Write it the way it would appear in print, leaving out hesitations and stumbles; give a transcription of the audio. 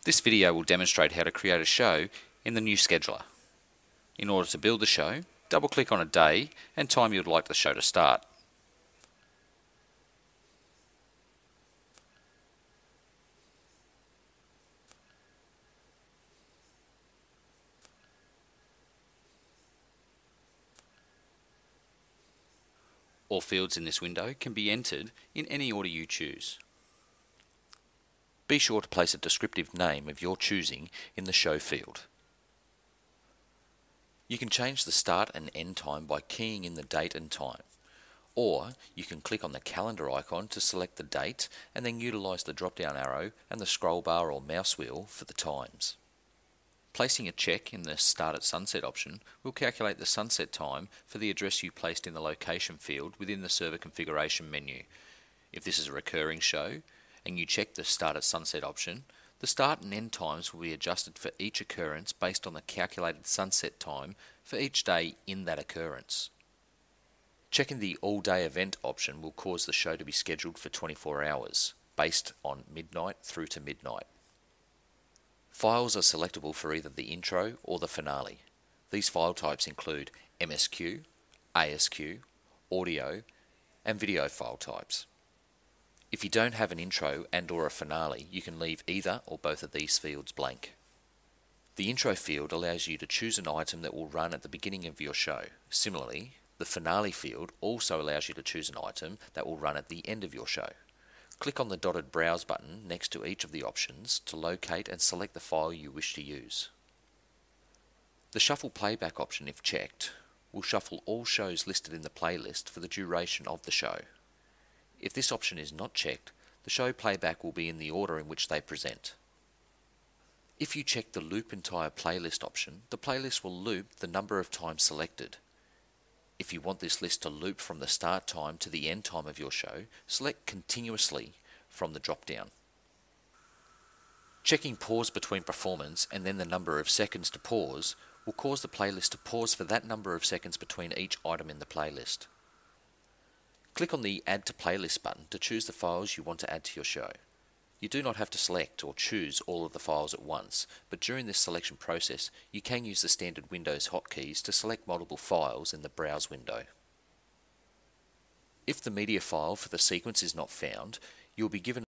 This video will demonstrate how to create a show in the new scheduler. In order to build the show, double-click on a day and time you would like the show to start. All fields in this window can be entered in any order you choose. Be sure to place a descriptive name of your choosing in the show field. You can change the start and end time by keying in the date and time, or you can click on the calendar icon to select the date and then utilize the drop-down arrow and the scroll bar or mouse wheel for the times. Placing a check in the Start at Sunset option will calculate the sunset time for the address you placed in the location field within the server configuration menu. If this is a recurring show and you check the Start at Sunset option, the start and end times will be adjusted for each occurrence based on the calculated sunset time for each day in that occurrence. Checking the All Day Event option will cause the show to be scheduled for 24 hours, based on midnight through to midnight. Files are selectable for either the intro or the finale. These file types include MSQ, ASQ, audio, and video file types. If you don't have an intro and/or a finale, you can leave either or both of these fields blank. The intro field allows you to choose an item that will run at the beginning of your show. Similarly, the finale field also allows you to choose an item that will run at the end of your show. Click on the dotted Browse button next to each of the options to locate and select the file you wish to use. The Shuffle Playback option, if checked, will shuffle all shows listed in the playlist for the duration of the show. If this option is not checked, the show playback will be in the order in which they present. If you check the Loop Entire Playlist option, the playlist will loop the number of times selected. If you want this list to loop from the start time to the end time of your show, select Continuously from the drop-down. Checking Pause between performance and then the number of seconds to pause will cause the playlist to pause for that number of seconds between each item in the playlist. Click on the Add to Playlist button to choose the files you want to add to your show. You do not have to select or choose all of the files at once, but during this selection process, you can use the standard Windows hotkeys to select multiple files in the Browse window. If the media file for the sequence is not found, you will be given